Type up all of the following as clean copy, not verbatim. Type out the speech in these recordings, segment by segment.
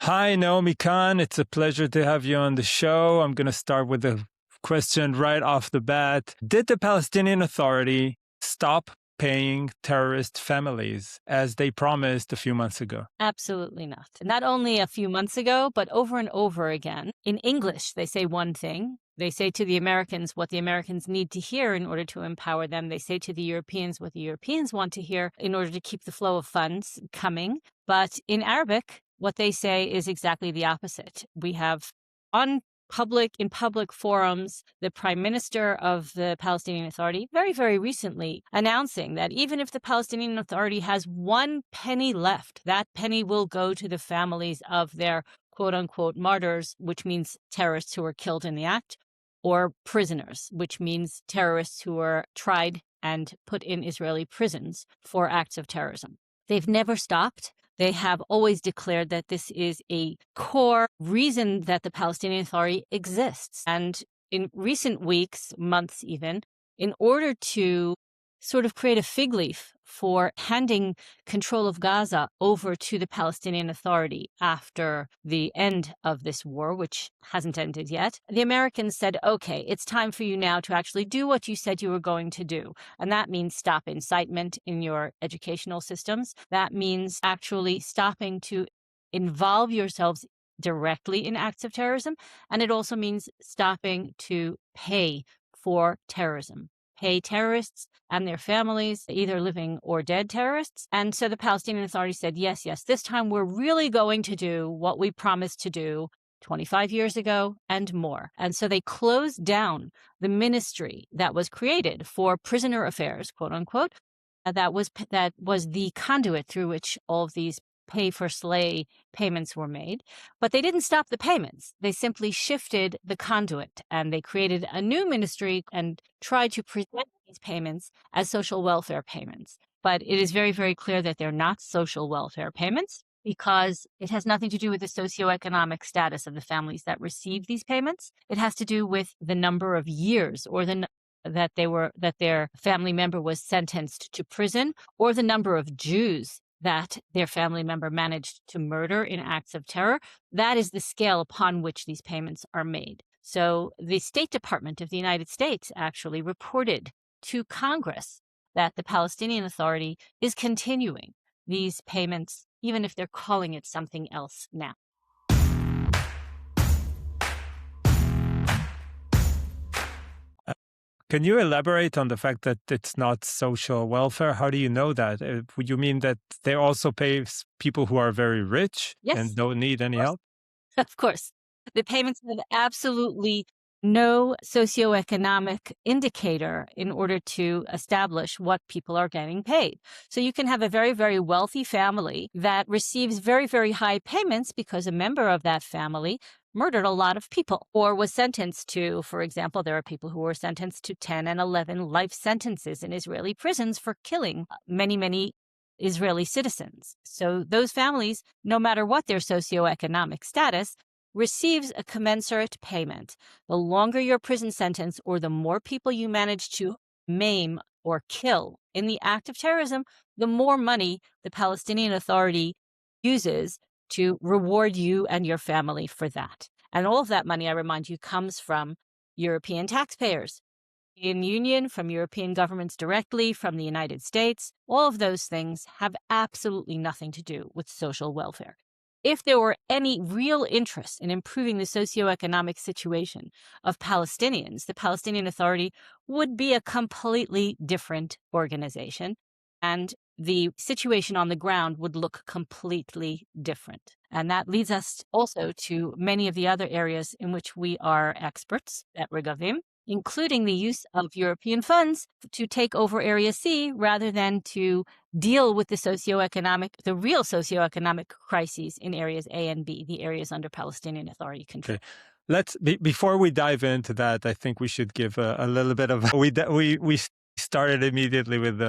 Hi, Naomi Kahn. It's a pleasure to have you on the show. I'm going to start with a question right off the bat. Did the Palestinian Authority stop paying terrorist families as they promised a few months ago? Absolutely not. Not only a few months ago, but over and over again. In English, they say one thing. They say to the Americans what the Americans need to hear in order to empower them. They say to the Europeans what the Europeans want to hear in order to keep the flow of funds coming. But in Arabic, what they say is exactly the opposite. We have in public forums, the prime minister of the Palestinian Authority very, very recently announcing that even if the Palestinian Authority has one penny left, that penny will go to the families of their quote unquote martyrs, which means terrorists who were killed in the act, or prisoners, which means terrorists who were tried and put in Israeli prisons for acts of terrorism. They've never stopped. They have always declared that this is a core reason that the Palestinian Authority exists. And in recent weeks, months even, in order to sort of create a fig leaf for handing control of Gaza over to the Palestinian Authority after the end of this war, which hasn't ended yet, the Americans said, okay, it's time for you now to actually do what you said you were going to do. And that means stop incitement in your educational systems. That means actually stopping to involve yourselves directly in acts of terrorism. And it also means stopping to pay for terrorism. Pay terrorists and their families, either living or dead terrorists. And so the Palestinian Authority said, yes, this time we're really going to do what we promised to do 25 years ago and more. And so they closed down the ministry that was created for prisoner affairs, quote unquote, that was the conduit through which all of these pay for slay payments were made. But they didn't stop the payments. They simply shifted the conduit, and they created a new ministry and tried to present these payments as social welfare payments. But it is very, very clear that they're not social welfare payments, because it has nothing to do with the socioeconomic status of the families that receive these payments. It has to do with the number of years or that their family member was sentenced to prison, or the number of Jews that their family member managed to murder in acts of terror. That is the scale upon which these payments are made. So the State Department of the United States actually reported to Congress that the Palestinian Authority is continuing these payments, even if they're calling it something else now. Can you elaborate on the fact that it's not social welfare? How do you know that? Would you mean that they also pay people who are very rich and Yes, don't need any of course. help? Of course. The payments have absolutely no socioeconomic indicator in order to establish what people are getting paid. So you can have a very, very wealthy family that receives very, very high payments because a member of that family murdered a lot of people or was sentenced to, for example, there are people who were sentenced to 10 and 11 life sentences in Israeli prisons for killing many, many Israeli citizens. So those families, no matter what their socioeconomic status, receives a commensurate payment. The longer your prison sentence or the more people you manage to maim or kill in the act of terrorism, the more money the Palestinian Authority uses to reward you and your family for that. And all of that money, I remind you, comes from European taxpayers. In Union, from European governments directly, from the United States. All of those things have absolutely nothing to do with social welfare. If there were any real interest in improving the socioeconomic situation of Palestinians, the Palestinian Authority would be a completely different organization, and the situation on the ground would look completely different. And that leads us also to many of the other areas in which we are experts at Regavim, including the use of European funds to take over Area C rather than to deal with the real socioeconomic crises in areas A and B, the areas under Palestinian Authority control. Okay. Before we dive into that, I think we should give a little bit of we started immediately with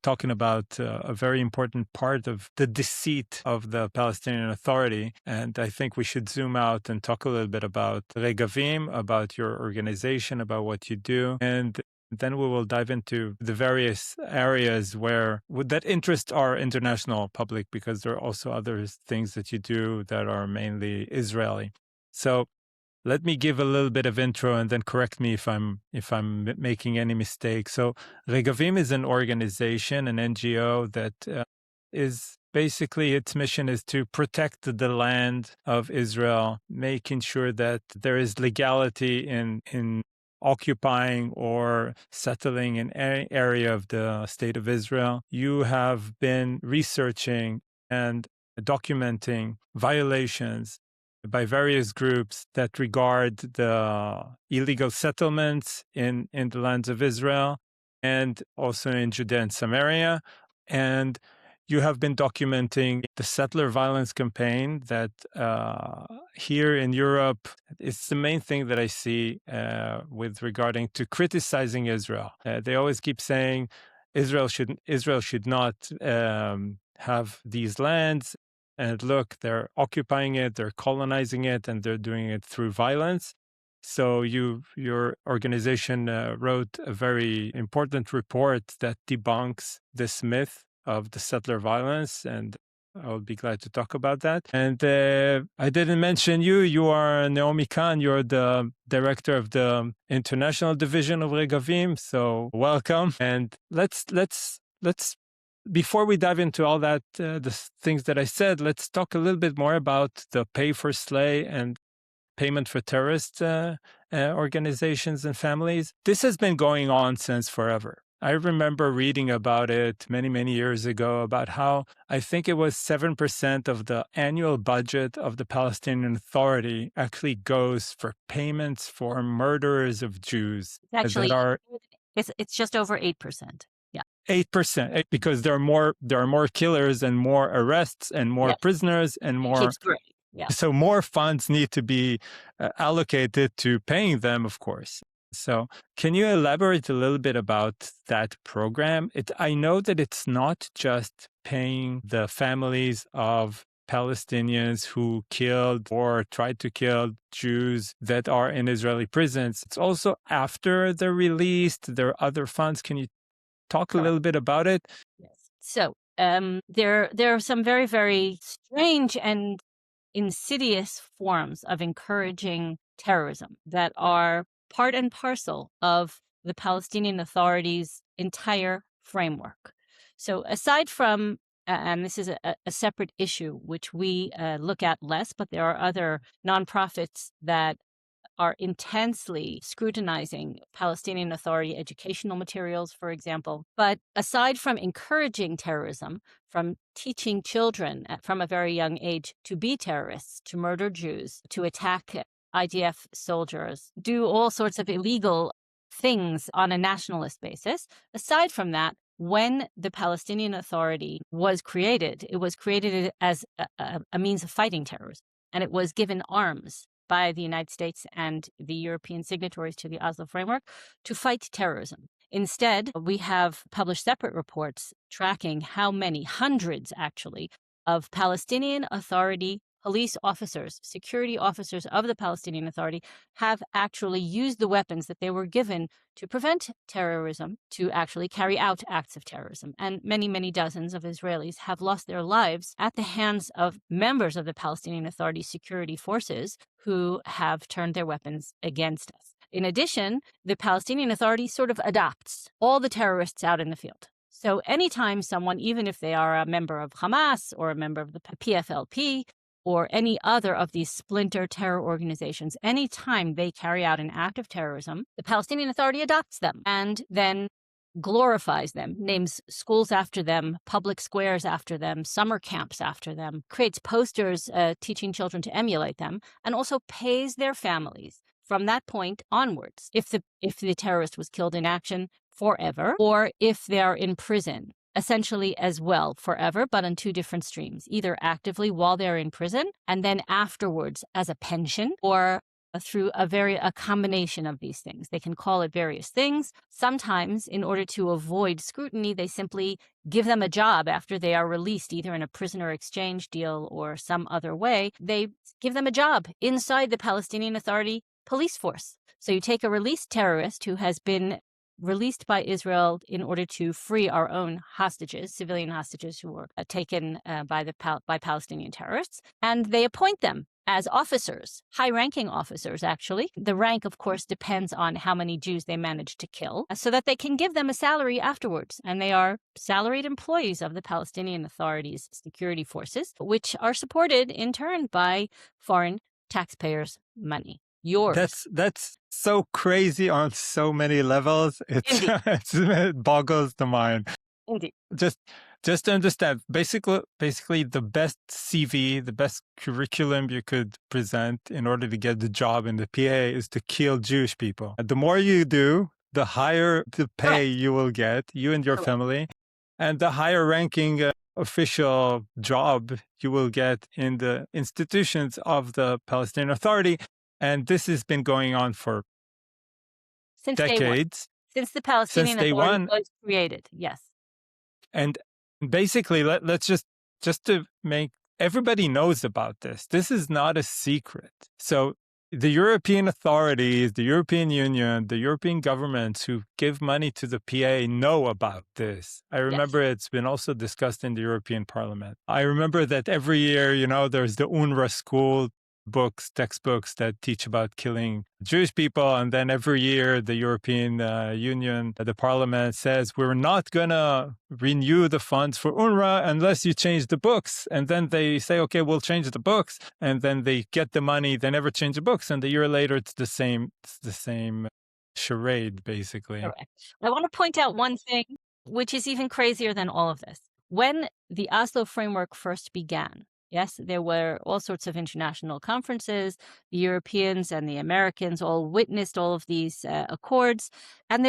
talking about a very important part of the deceit of the Palestinian Authority, and I think we should zoom out and talk a little bit about Regavim, about your organization, about what you do, and Then we will dive into the various areas that interest our international public, because there are also other things that you do that are mainly Israeli. So let me give a little bit of intro and then correct me if I'm making any mistakes. So Regavim is an organization, an NGO that is basically, its mission is to protect the land of Israel, making sure that there is legality in occupying or settling in any area of the state of Israel. You have been researching and documenting violations by various groups that regard the illegal settlements in the lands of Israel and also in Judea and Samaria. And you have been documenting the settler violence campaign that here in Europe, it's the main thing that I see with regarding to criticizing Israel. They always keep saying Israel should not have these lands. And look, they're occupying it, they're colonizing it, and they're doing it through violence. So your organization wrote a very important report that debunks this myth of the settler violence, and I'll be glad to talk about that. And I didn't mention you. You are Naomi Kahn. You're the director of the International Division of Regavim. So welcome. And let's before we dive into all that, the things that I said, let's talk a little bit more about the pay for slay and payment for terrorist organizations and families. This has been going on since forever. I remember reading about it many, many years ago about how I think it was 7% of the annual budget of the Palestinian Authority actually goes for payments for murderers of Jews. Actually, it's just over 8%. 8%, because there are more killers and more arrests and more prisoners and more. Keeps growing. Yeah. So more funds need to be allocated to paying them, of course. So can you elaborate a little bit about that program? I know that it's not just paying the families of Palestinians who killed or tried to kill Jews that are in Israeli prisons. It's also after they're released, there are other funds. Can you talk a little bit about it? Yes. So there are some very, very strange and insidious forms of encouraging terrorism that are part and parcel of the Palestinian Authority's entire framework. So aside from, and this is a separate issue, which we look at less, but there are other nonprofits that are intensely scrutinizing Palestinian Authority educational materials, for example. But aside from encouraging terrorism, from teaching children from a very young age to be terrorists, to murder Jews, to attack IDF soldiers, do all sorts of illegal things on a nationalist basis, aside from that, when the Palestinian Authority was created, it was created as a means of fighting terrorism, and it was given arms by the United States and the European signatories to the Oslo Framework to fight terrorism. Instead, we have published separate reports tracking how many, hundreds actually, of Palestinian Authority police officers, security officers of the Palestinian Authority have actually used the weapons that they were given to prevent terrorism, to actually carry out acts of terrorism. And many, many dozens of Israelis have lost their lives at the hands of members of the Palestinian Authority security forces who have turned their weapons against us. In addition, the Palestinian Authority sort of adopts all the terrorists out in the field. So anytime someone, even if they are a member of Hamas or a member of the PFLP, or any other of these splinter terror organizations, anytime they carry out an act of terrorism, the Palestinian Authority adopts them and then glorifies them, names schools after them, public squares after them, summer camps after them, creates posters teaching children to emulate them, and also pays their families from that point onwards, if the terrorist was killed in action, forever, or if they are in prison, essentially as well, forever, but on two different streams, either actively while they're in prison and then afterwards as a pension, or through a combination of these things. They can call it various things. Sometimes, in order to avoid scrutiny, they simply give them a job after they are released, either in a prisoner exchange deal or some other way. They give them a job inside the Palestinian Authority police force. So you take a released terrorist who has been released by Israel in order to free our own hostages, civilian hostages who were taken by Palestinian terrorists. And they appoint them as officers, high-ranking officers, actually. The rank, of course, depends on how many Jews they manage to kill, so that they can give them a salary afterwards. And they are salaried employees of the Palestinian Authority's security forces, which are supported in turn by foreign taxpayers' money. Yours. That's so crazy on so many levels. It boggles the mind. Indeed. Just to understand, basically the best CV, the best curriculum you could present in order to get the job in the PA is to kill Jewish people. The more you do, the higher the pay you will get, you and your family, and the higher ranking official job you will get in the institutions of the Palestinian Authority. And this has been going on for since decades. Since the Palestinian Authority was created, yes. And basically, let's just to make everybody knows about this. This is not a secret. So the European authorities, the European Union, the European governments who give money to the PA know about this. I remember it's been also discussed in the European Parliament. I remember that every year, there's the UNRWA school textbooks that teach about killing Jewish people. And then every year, the European Union, the Parliament says, we're not going to renew the funds for UNRWA unless you change the books. And then they say, okay, we'll change the books. And then they get the money. They never change the books. And a year later, it's the same charade, basically. Correct. I want to point out one thing, which is even crazier than all of this. When the Oslo framework first began, yes, there were all sorts of international conferences. The Europeans and the Americans all witnessed all of these accords. And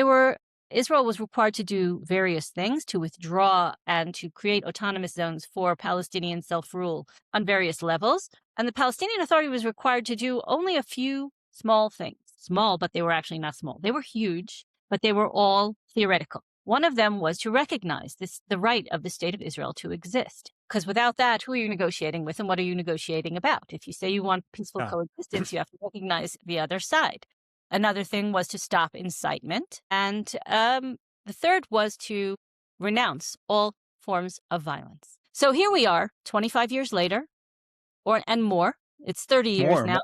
Israel was required to do various things, to withdraw and to create autonomous zones for Palestinian self-rule on various levels. And the Palestinian Authority was required to do only a few small things. Small, but they were actually not small. They were huge, but they were all theoretical. One of them was to recognize the right of the state of Israel to exist. Because without that, who are you negotiating with and what are you negotiating about? If you say you want peaceful coexistence, you have to recognize the other side. Another thing was to stop incitement. And the third was to renounce all forms of violence. So here we are, 25 years later, and more. It's 30 years now.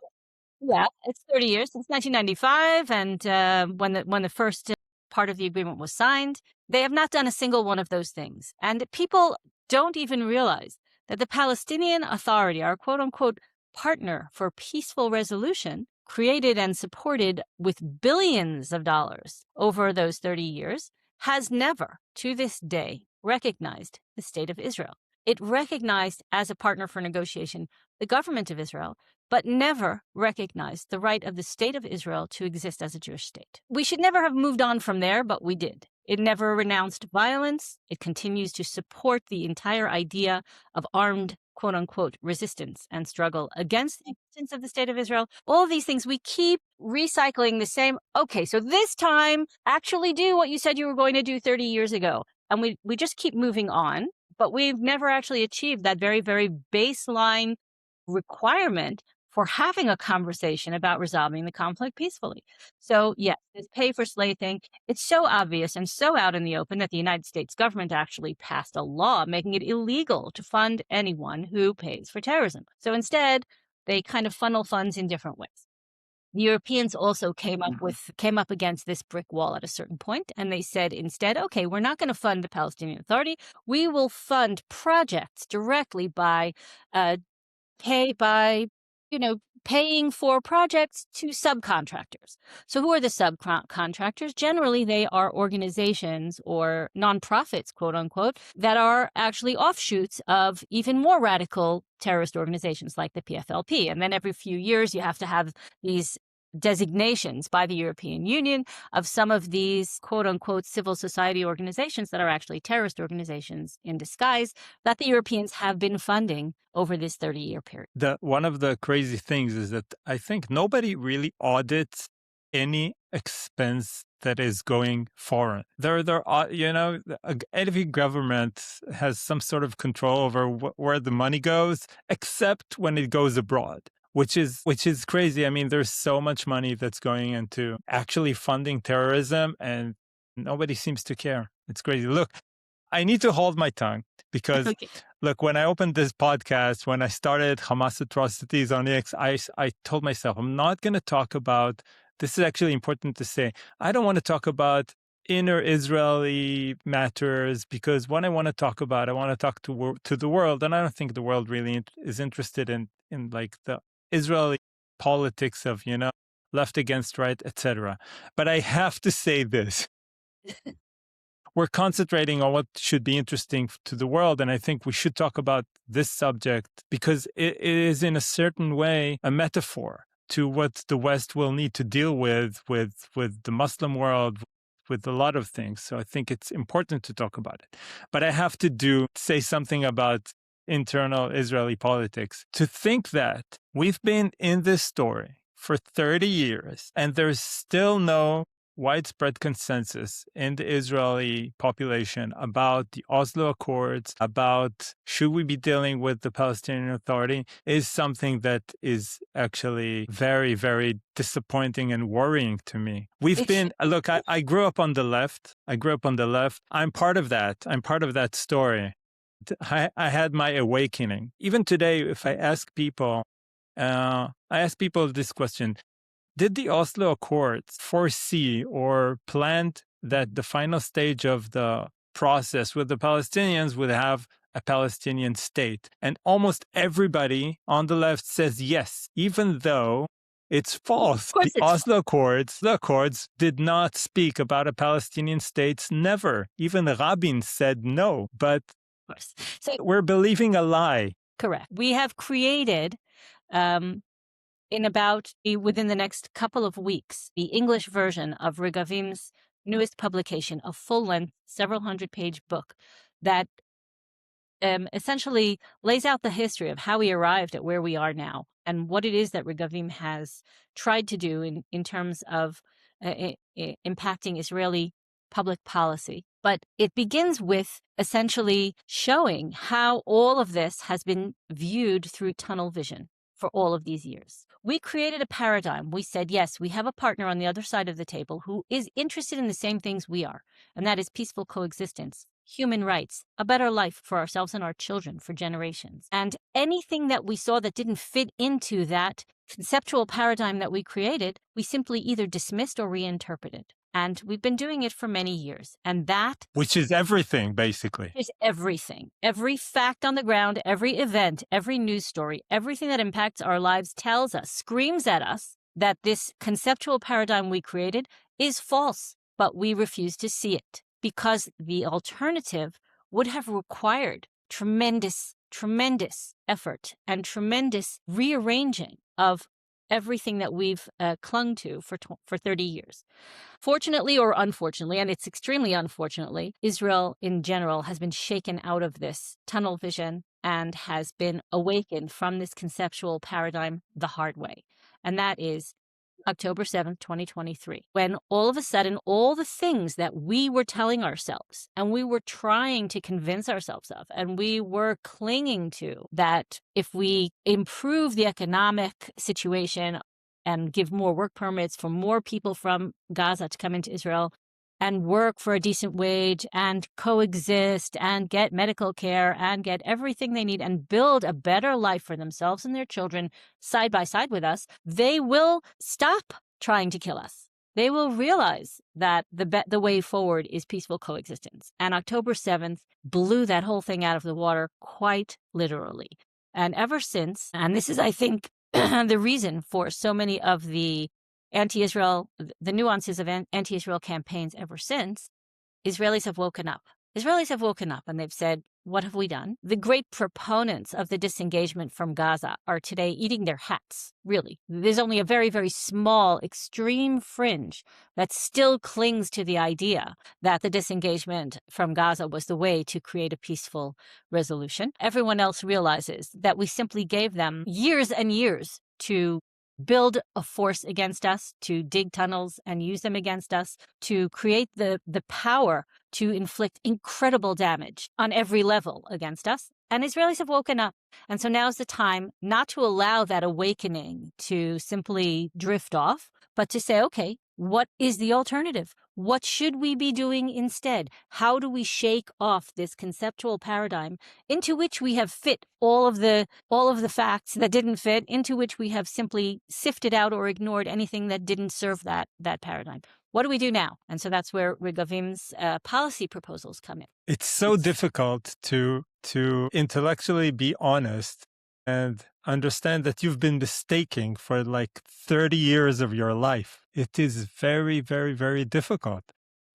Yeah, it's 30 years since 1995. And when the first part of the agreement was signed, they have not done a single one of those things. And people don't even realize that the Palestinian Authority, our quote-unquote partner for peaceful resolution, created and supported with billions of dollars over those 30 years, has never, to this day, recognized the state of Israel. It recognized as a partner for negotiation the government of Israel, but never recognized the right of the state of Israel to exist as a Jewish state. We should never have moved on from there, but we did. It never renounced violence. It continues to support the entire idea of armed, quote-unquote, resistance and struggle against the existence of the state of Israel. All of these things, we keep recycling the same, okay, so this time, actually do what you said you were going to do 30 years ago. And we just keep moving on, but we've never actually achieved that very, very baseline requirement for having a conversation about resolving the conflict peacefully. So yes, this pay for slay thing, it's so obvious and so out in the open that the United States government actually passed a law making it illegal to fund anyone who pays for terrorism. So instead, they kind of funnel funds in different ways. The Europeans also came up against this brick wall at a certain point, and they said instead, okay, we're not going to fund the Palestinian Authority. We will fund projects directly by paying for projects to subcontractors. So who are the subcontractors? Generally, they are organizations or nonprofits, quote unquote, that are actually offshoots of even more radical terrorist organizations like the PFLP. And then every few years, you have to have these designations by the European Union of some of these quote-unquote civil society organizations that are actually terrorist organizations in disguise that the Europeans have been funding over this 30-year period. One of the crazy things is that I think nobody really audits any expense that is going foreign. Every government has some sort of control over where the money goes, except when it goes abroad. Which is crazy. I mean, there's so much money that's going into actually funding terrorism, and Nobody seems to care. It's crazy. Look, I need to hold my tongue because, Okay. look, when I opened this podcast, when I started Hamas atrocities on X, I told myself, I'm not going to talk about, this is actually important to say, I don't want to talk about inner Israeli matters, because what I want to talk about, I want to talk to the world, and I don't think the world really is interested in like the Israeli politics of, left against right, etc. But I have to say this. We're concentrating on what should be interesting to the world. And I think we should talk about this subject because it is in a certain way a metaphor to what the West will need to deal with the Muslim world, with a lot of things. So I think it's important to talk about it. But I have to say something about internal Israeli politics. To think that we've been in this story for 30 years and there's still no widespread consensus in the Israeli population about the Oslo Accords, about should we be dealing with the Palestinian Authority, is something that is actually very, very disappointing and worrying to me. Look, I grew up on the left. I'm part of that. I'm part of that story. I had my awakening. Even today, if I ask people, this question: did the Oslo Accords foresee or planned that the final stage of the process with the Palestinians would have a Palestinian state? And almost everybody on the left says yes, even though it's false. The Oslo Accords did not speak about a Palestinian state, never. Even Rabin said no. But so we're believing a lie. Correct. We have created within the next couple of weeks, the English version of Regavim's newest publication, a full-length, several hundred-page book that essentially lays out the history of how we arrived at where we are now and what it is that Regavim has tried to do in terms of impacting Israeli public policy. But it begins with essentially showing how all of this has been viewed through tunnel vision for all of these years. We created a paradigm. We said, yes, we have a partner on the other side of the table who is interested in the same things we are, and that is peaceful coexistence, human rights, a better life for ourselves and our children for generations. And anything that we saw that didn't fit into that conceptual paradigm that we created, we simply either dismissed or reinterpreted. And we've been doing it for many years. And that... which is everything, basically. Is everything. Every fact on the ground, every event, every news story, everything that impacts our lives tells us, screams at us that this conceptual paradigm we created is false. But we refuse to see it because the alternative would have required tremendous effort and tremendous rearranging of everything that we've clung to for 30 years. Fortunately or unfortunately, and it's extremely unfortunately, Israel in general has been shaken out of this tunnel vision and has been awakened from this conceptual paradigm the hard way. And that is October 7th, 2023, when all of a sudden, all the things that we were telling ourselves and we were trying to convince ourselves of, and we were clinging to, that if we improve the economic situation and give more work permits for more people from Gaza to come into Israel and work for a decent wage and coexist and get medical care and get everything they need and build a better life for themselves and their children side by side with us, they will stop trying to kill us. They will realize that the way forward is peaceful coexistence. And October 7th blew that whole thing out of the water quite literally. And ever since, and this is, I think, the reason for so many of the the nuances of anti-Israel campaigns ever since, Israelis have woken up. And they've said, what have we done? The great proponents of the disengagement from Gaza are today eating their hats, really. There's only a very, very small, extreme fringe that still clings to the idea that the disengagement from Gaza was the way to create a peaceful resolution. Everyone else realizes that we simply gave them years and years to build a force against us, to dig tunnels and use them against us, to create the power to inflict incredible damage on every level against us. And Israelis have woken up. And so now's the time not to allow that awakening to simply drift off, but to say, okay, what is the alternative? What should we be doing instead? How do we shake off this conceptual paradigm into which we have fit all of the facts that didn't fit, into which we have simply sifted out or ignored anything that didn't serve that paradigm? What do we do now? And so that's where Regavim's policy proposals come in. It's so difficult to intellectually be honest and understand that you've been mistaking for like 30 years of your life. It is very, very, very difficult.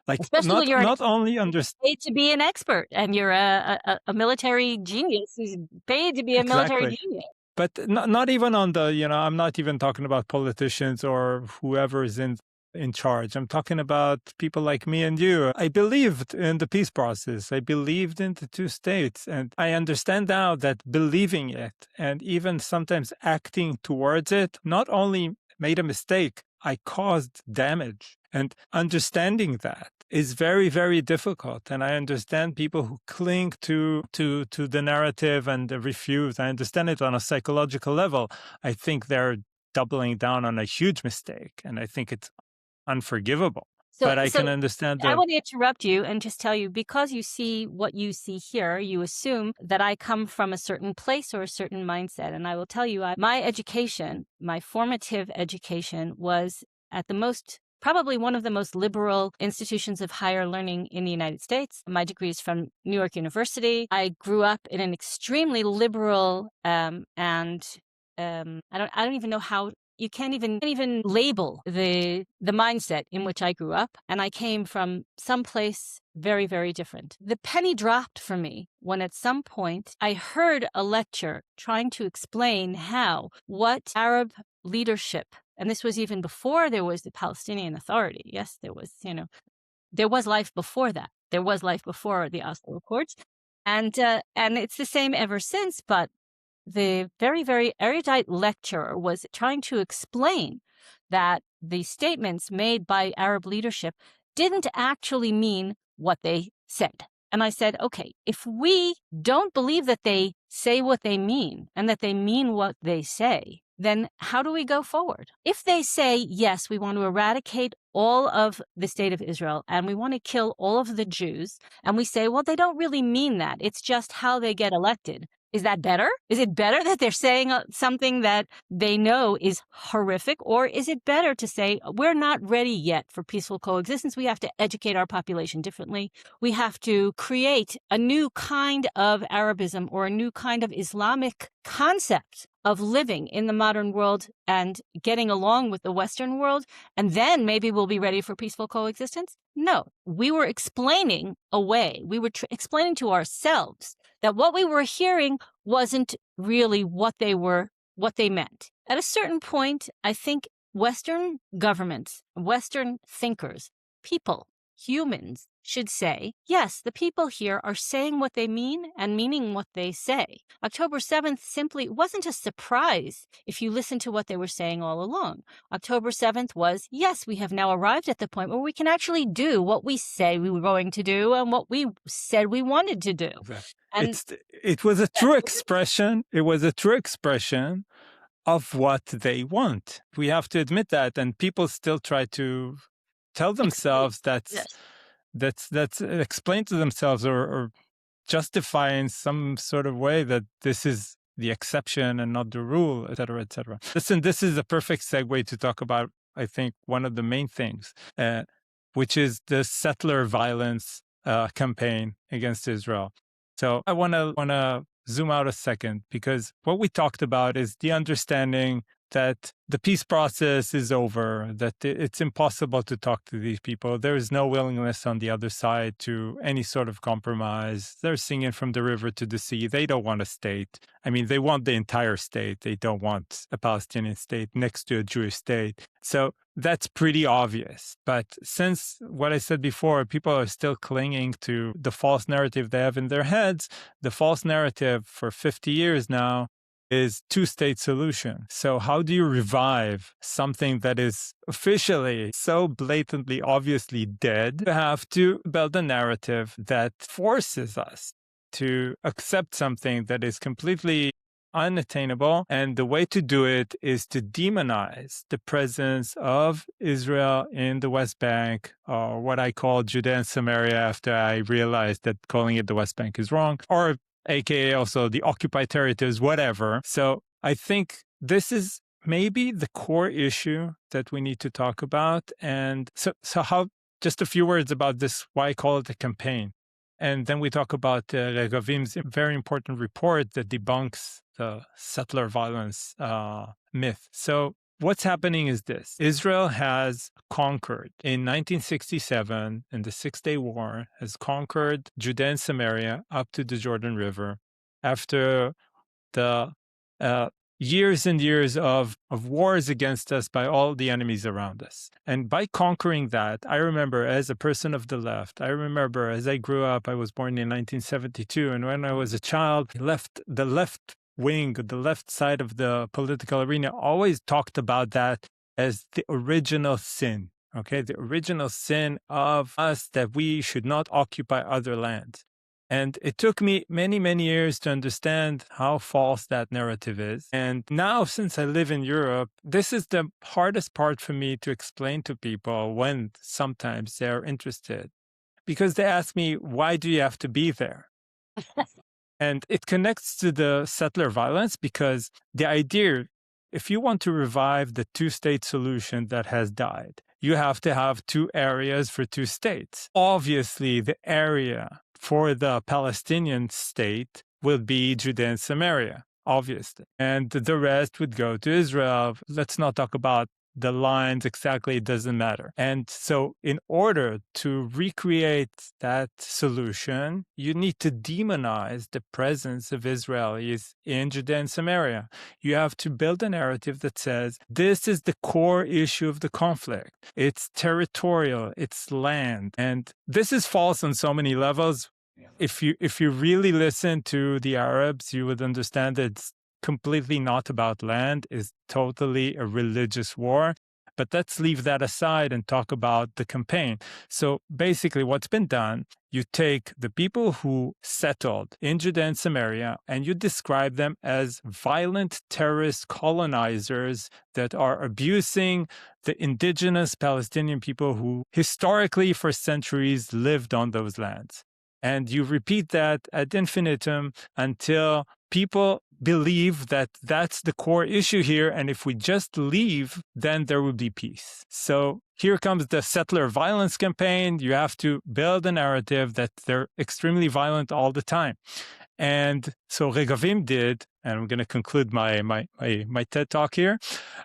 Like, especially when you're not only paid to be an expert and you're a military genius who's paid to be a military genius. But not even on the, I'm not even talking about politicians or whoever is in charge. I'm talking about people like me and you. I believed in the peace process. I believed in the two states. And I understand now that believing it and even sometimes acting towards it not only made a mistake, I caused damage. And understanding that is very, very difficult. And I understand people who cling to the narrative and refuse. I understand it on a psychological level. I think they're doubling down on a huge mistake. And I think it's unforgivable. But I can understand that. I want to interrupt you and just tell you, because you see what you see here, you assume that I come from a certain place or a certain mindset. And I will tell you, my education, my formative education, was at the most, probably one of the most liberal institutions of higher learning in the United States. My degree is from New York University. I grew up in an extremely liberal and I don't even know how. You can't even label the mindset in which I grew up. And I came from someplace very, very different. The penny dropped for me when at some point I heard a lecture trying to explain what Arab leadership, and this was even before there was the Palestinian Authority. Yes, there was, there was life before that. There was life before the Oslo Accords. And it's the same ever since, but the very, very erudite lecturer was trying to explain that the statements made by Arab leadership didn't actually mean what they said. And I said, okay, if we don't believe that they say what they mean and that they mean what they say, then how do we go forward? If they say, yes, we want to eradicate all of the state of Israel and we want to kill all of the Jews, and we say, well, they don't really mean that. It's just how they get elected. Is that better? Is it better that they're saying something that they know is horrific? Or is it better to say, we're not ready yet for peaceful coexistence. We have to educate our population differently. We have to create a new kind of Arabism or a new kind of Islamic concept of living in the modern world and getting along with the Western world, and then maybe we'll be ready for peaceful coexistence? No, we were explaining away. We were explaining to ourselves that what we were hearing wasn't really what they meant. At a certain point, I think Western governments, Western thinkers, people, humans should say, yes, the people here are saying what they mean and meaning what they say. October 7th simply wasn't a surprise if you listen to what they were saying all along. October 7th was, yes, we have now arrived at the point where we can actually do what we say we were going to do and what we said we wanted to do. And it was a true expression. It was a true expression of what they want. We have to admit that. And people still try to tell themselves that's explain to themselves or justify in some sort of way that this is the exception and not the rule, et cetera, et cetera. Listen, this is a perfect segue to talk about, I think, one of the main things, which is the settler violence campaign against Israel. So I want to zoom out a second, because what we talked about is the understanding that the peace process is over, that it's impossible to talk to these people. There is no willingness on the other side to any sort of compromise. They're singing from the river to the sea. They don't want a state. I mean, they want the entire state. They don't want a Palestinian state next to a Jewish state. So that's pretty obvious. But since what I said before, people are still clinging to the false narrative they have in their heads, the false narrative for 50 years now is two-state solution. So how do you revive something that is officially so blatantly, obviously dead? You have to build a narrative that forces us to accept something that is completely unattainable. And the way to do it is to demonize the presence of Israel in the West Bank, or what I call Judea and Samaria after I realized that calling it the West Bank is wrong, or AKA also the occupied territories, whatever. So I think this is maybe the core issue that we need to talk about. And so how, just a few words about this, why I call it a campaign. And then we talk about Regavim's very important report that debunks the settler violence myth. So what's happening is this. Israel has conquered in 1967, in the Six-Day War, has conquered Judea and Samaria up to the Jordan River after the years and years of wars against us by all the enemies around us. And by conquering that, I remember as a person of the left, I remember as I grew up, I was born in 1972, and when I was a child, the left wing, the left side of the political arena always talked about that as the original sin, okay? The original sin of us, that we should not occupy other lands. And it took me many, many years to understand how false that narrative is. And now, since I live in Europe, this is the hardest part for me to explain to people when sometimes they're interested. Because they ask me, why do you have to be there? And it connects to the settler violence, because the idea, if you want to revive the two-state solution that has died, you have to have two areas for two states. Obviously, the area for the Palestinian state will be Judea and Samaria, obviously. And the rest would go to Israel. Let's not talk about the lines exactly, it doesn't matter. And so in order to recreate that solution, you need to demonize the presence of Israelis in Judea and Samaria. You have to build a narrative that says, this is the core issue of the conflict. It's territorial, it's land. And this is false on so many levels. If you really listen to the Arabs, you would understand that it's completely not about land, is totally a religious war. But let's leave that aside and talk about the campaign. So basically what's been done, you take the people who settled in Judea and Samaria and you describe them as violent terrorist colonizers that are abusing the indigenous Palestinian people who historically for centuries lived on those lands. And you repeat that ad infinitum until people believe that that's the core issue here. And if we just leave, then there will be peace. So here comes the settler violence campaign. You have to build a narrative that they're extremely violent all the time. And so Regavim did, and I'm going to conclude my TED talk here.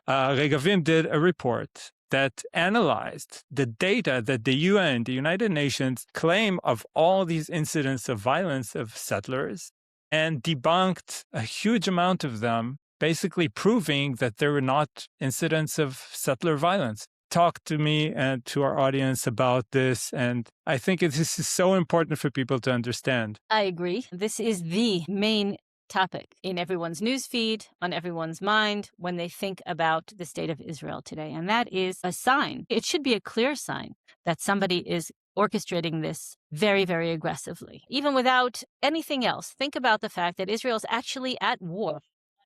Regavim did a report that analyzed the data that the UN, the United Nations, claim of all these incidents of violence of settlers, and debunked a huge amount of them, basically proving that there were not incidents of settler violence. Talk to me and to our audience about this, and I think this is so important for people to understand. I agree. This is the main topic in everyone's newsfeed, on everyone's mind when they think about the state of Israel today. And that is a sign. It should be a clear sign that somebody is orchestrating this very, very aggressively. Even without anything else, think about the fact that Israel is actually at war on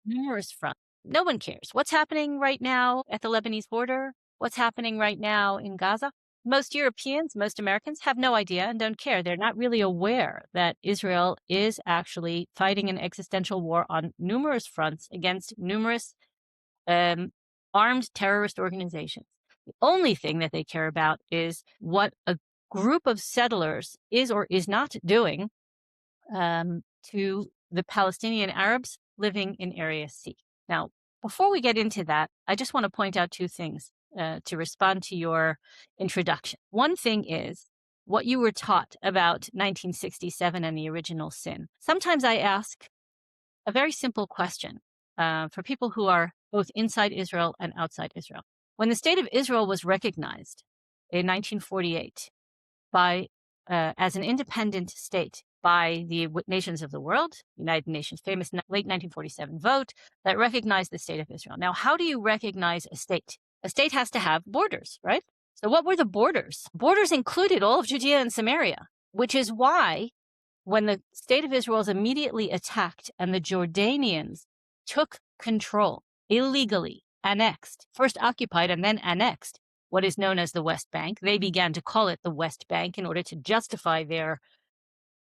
numerous fronts. No one cares. What's happening right now at the Lebanese border? What's happening right now in Gaza? Most Europeans, most Americans have no idea and don't care. They're not really aware that Israel is actually fighting an existential war on numerous fronts against numerous armed terrorist organizations. The only thing that they care about is what a group of settlers is or is not doing to the Palestinian Arabs living in Area C. Now, before we get into that, I just want to point out two things to respond to your introduction. One thing is what you were taught about 1967 and the original sin. Sometimes I ask a very simple question for people who are both inside Israel and outside Israel. When the state of Israel was recognized in 1948 by as an independent state by the nations of the world, United Nations, famous late 1947 vote that recognized the state of Israel. Now, how do you recognize a state? A state has to have borders, right? So what were the borders? Borders included all of Judea and Samaria, which is why when the state of Israel is immediately attacked and the Jordanians took control, illegally annexed, first occupied and then annexed what is known as the West Bank. They began to call it the West Bank in order to justify their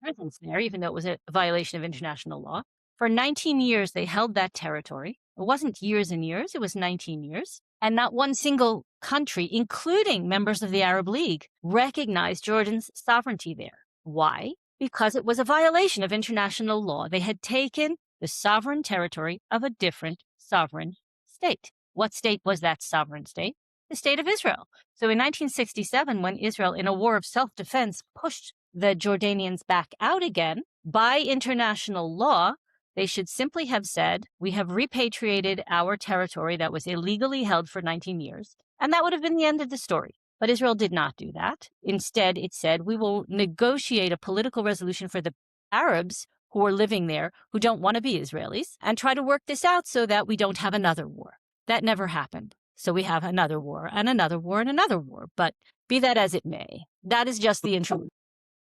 presence there, even though it was a violation of international law. For 19 years, they held that territory. It wasn't years and years, it was 19 years. And not one single country, including members of the Arab League, recognized Jordan's sovereignty there. Why? Because it was a violation of international law. They had taken the sovereign territory of a different sovereign state. What state was that sovereign state? The state of Israel. So in 1967, when Israel, in a war of self-defense, pushed the Jordanians back out again, by international law, they should simply have said, we have repatriated our territory that was illegally held for 19 years. And that would have been the end of the story. But Israel did not do that. Instead, it said, we will negotiate a political resolution for the Arabs who are living there, who don't want to be Israelis, and try to work this out so that we don't have another war. That never happened. So we have another war and another war and another war. But be that as it may, that is just the intro.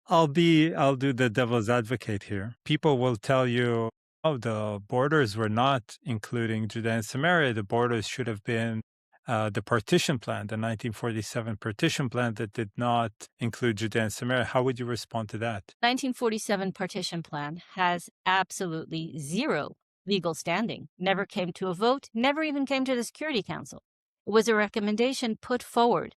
I'll do the devil's advocate here. People will tell you, oh, the borders were not including Judea and Samaria. The borders should have been the partition plan, the 1947 partition plan that did not include Judea and Samaria. How would you respond to that? 1947 partition plan has absolutely zero legal standing, never came to a vote, never even came to the Security Council. It was a recommendation put forward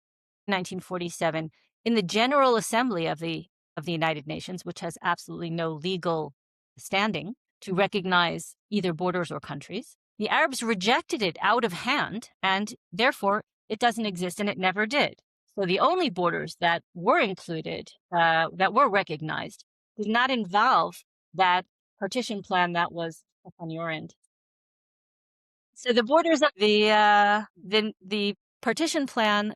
in 1947 in the General Assembly of the United Nations, which has absolutely no legal standing to recognize either borders or countries. The Arabs rejected it out of hand, and therefore it doesn't exist, and it never did. So the only borders that were included, that were recognized, did not involve that partition plan that was up on your end. So the borders of the partition plan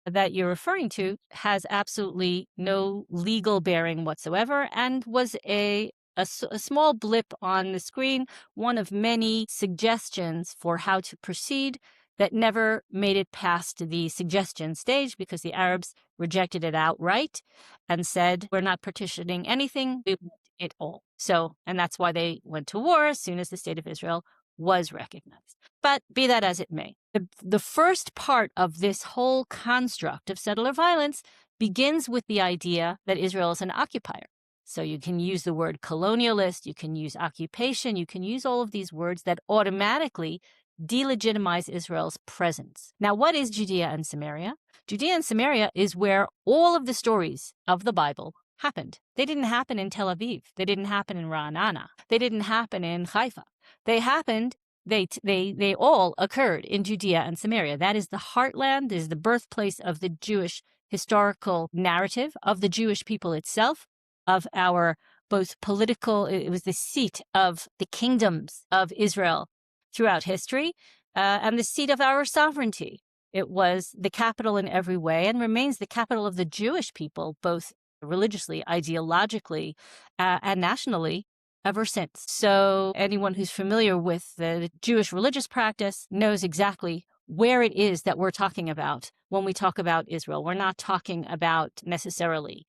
that you're referring to has absolutely no legal bearing whatsoever, and was a small blip on the screen, one of many suggestions for how to proceed that never made it past the suggestion stage because the Arabs rejected it outright and said, we're not partitioning anything, we want it all. So, and that's why they went to war as soon as the state of Israel was recognized. But be that as it may, the first part of this whole construct of settler violence begins with the idea that Israel is an occupier. So you can use the word colonialist, you can use occupation, you can use all of these words that automatically delegitimize Israel's presence. Now, what is Judea and Samaria? Judea and Samaria is where all of the stories of the Bible happened. They didn't happen in Tel Aviv. They didn't happen in Ra'anana. They didn't happen in Haifa. They happened, they all occurred in Judea and Samaria. That is the heartland, that is the birthplace of the Jewish historical narrative, of the Jewish people itself, of our both political, it was the seat of the kingdoms of Israel throughout history, and the seat of our sovereignty. It was the capital in every way and remains the capital of the Jewish people, both religiously, ideologically, and nationally ever since. So anyone who's familiar with the Jewish religious practice knows exactly where it is that we're talking about when we talk about Israel. We're not talking about necessarily,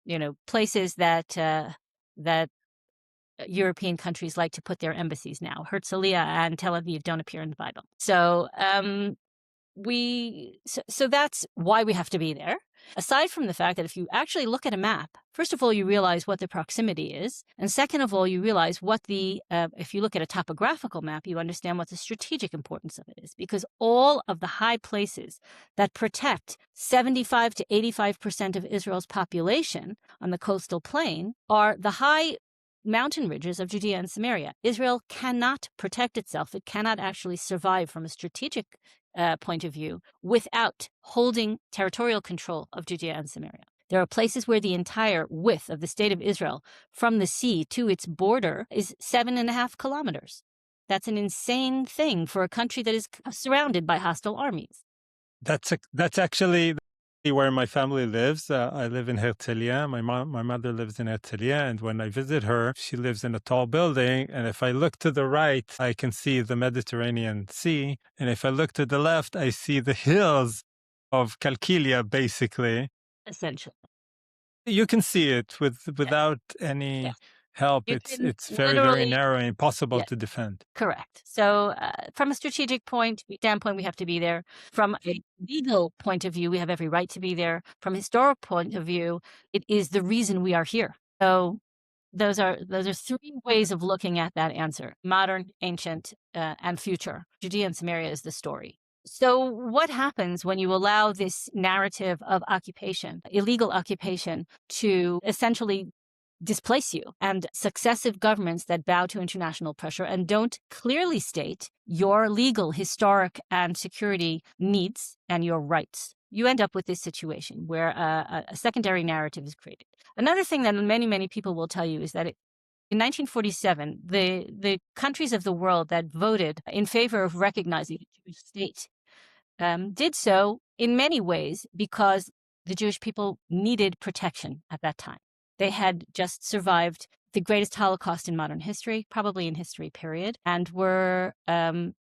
places that European countries like to put their embassies now. Herzliya and Tel Aviv don't appear in the Bible. So so that's why we have to be there. Aside from the fact that if you actually look at a map, first of all, you realize what the proximity is. And second of all, you realize what if you look at a topographical map, you understand what the strategic importance of it is. Because all of the high places that protect 75 to 85% of Israel's population on the coastal plain are the high mountain ridges of Judea and Samaria. Israel cannot protect itself. It cannot actually survive from a strategic point of view without holding territorial control of Judea and Samaria. There are places where the entire width of the state of Israel from the sea to its border is 7.5 kilometers. That's an insane thing for a country that is surrounded by hostile armies. That's actually where my family lives. I live in Herzliya. My mother lives in Herzliya, and when I visit her, she lives in a tall building. And if I look to the right, I can see the Mediterranean Sea, and if I look to the left, I see the hills of Kalkilia, basically. Essentially, You can see it without any. Yeah. help. You It's can very, very literally, narrow and impossible yeah, to defend. correct. So from a strategic standpoint, we have to be there. From a legal point of view, we have every right to be there. From a historical point of view, it is the reason we are here. So those are three ways of looking at that answer: modern, ancient, and future. Judea and Samaria is the story. So what happens when you allow this narrative of occupation, illegal occupation, to essentially displace you, and successive governments that bow to international pressure and don't clearly state your legal, historic, and security needs and your rights? You end up with this situation where a secondary narrative is created. Another thing that many, many people will tell you is that in 1947, the countries of the world that voted in favor of recognizing the Jewish state did so in many ways because the Jewish people needed protection at that time. They had just survived the greatest Holocaust in modern history, probably in history, period, and were and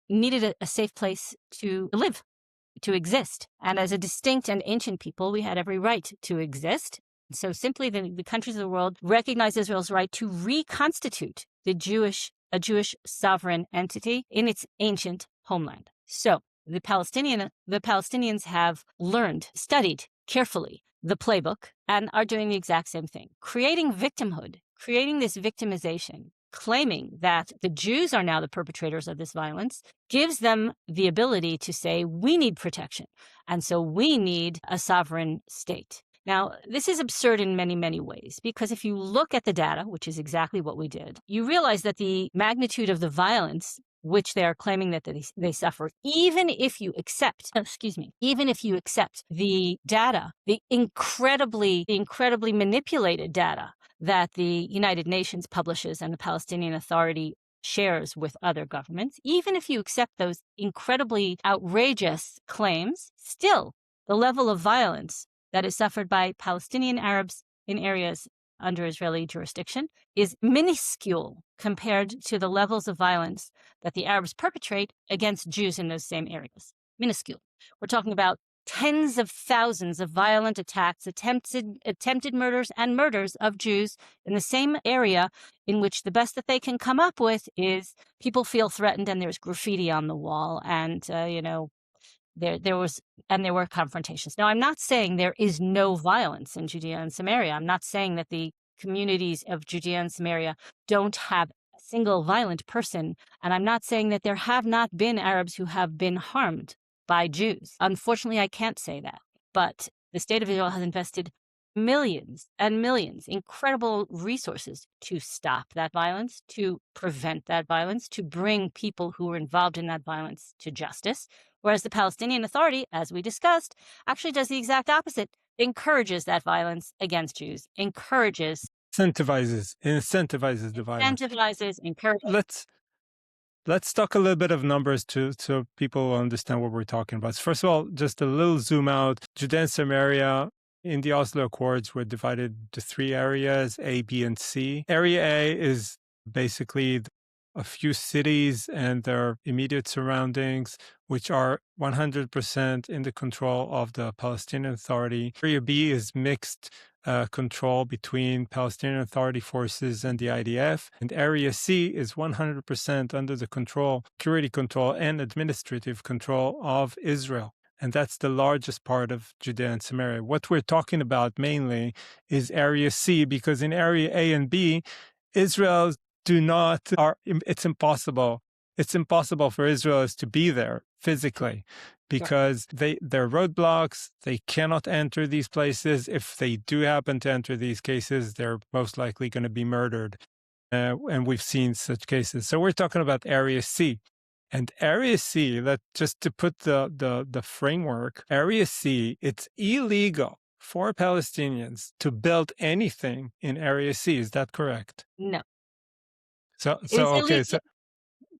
needed a safe place to live, to exist. And as a distinct and ancient people, we had every right to exist. So simply the countries of the world recognized Israel's right to reconstitute a Jewish sovereign entity in its ancient homeland. So the Palestinians have studied carefully the playbook, and are doing the exact same thing, creating victimhood, creating this victimization, claiming that the Jews are now the perpetrators of this violence, gives them the ability to say, we need protection, and so we need a sovereign state. Now, this is absurd in many, many ways, because if you look at the data, which is exactly what we did, you realize that the magnitude of the violence which they are claiming that they suffer, even if you accept the data, the incredibly manipulated data that the United Nations publishes and the Palestinian Authority shares with other governments, even if you accept those incredibly outrageous claims, still the level of violence that is suffered by Palestinian Arabs in areas under Israeli jurisdiction is minuscule compared to the levels of violence that the Arabs perpetrate against Jews in those same areas. Minuscule. We're talking about tens of thousands of violent attacks, attempted murders, and murders of Jews in the same area, in which the best that they can come up with is people feel threatened and there's graffiti on the wall, and there were confrontations. Now, I'm not saying there is no violence in Judea and Samaria. I'm not saying that the communities of Judea and Samaria don't have a single violent person. And I'm not saying that there have not been Arabs who have been harmed by Jews. Unfortunately, I can't say that. But the state of Israel has invested millions and millions, incredible resources to stop that violence, to prevent that violence, to bring people who were involved in that violence to justice. Whereas the Palestinian Authority, as we discussed, actually does the exact opposite, encourages that violence against Jews, incentivizes Incentivizes the violence. Encourages. Let's talk a little bit of numbers so people understand what we're talking about. First of all, just a little zoom out. Judea and Samaria in the Oslo Accords were divided to three areas, A, B, and C. Area A is basically a few cities and their immediate surroundings, which are 100% in the control of the Palestinian Authority. Area B is mixed control between Palestinian Authority forces and the IDF. And Area C is 100% under the security control and administrative control of Israel. And that's the largest part of Judea and Samaria. What we're talking about mainly is Area C, because in Area A and B, Israel it's impossible. It's impossible for Israelis to be there physically because they're roadblocks. They cannot enter these places. If they do happen to enter these cases, they're most likely going to be murdered. And we've seen such cases. So we're talking about Area C. And Area C, just to put the framework, Area C, it's illegal for Palestinians to build anything in Area C. Is that correct? No. Okay. So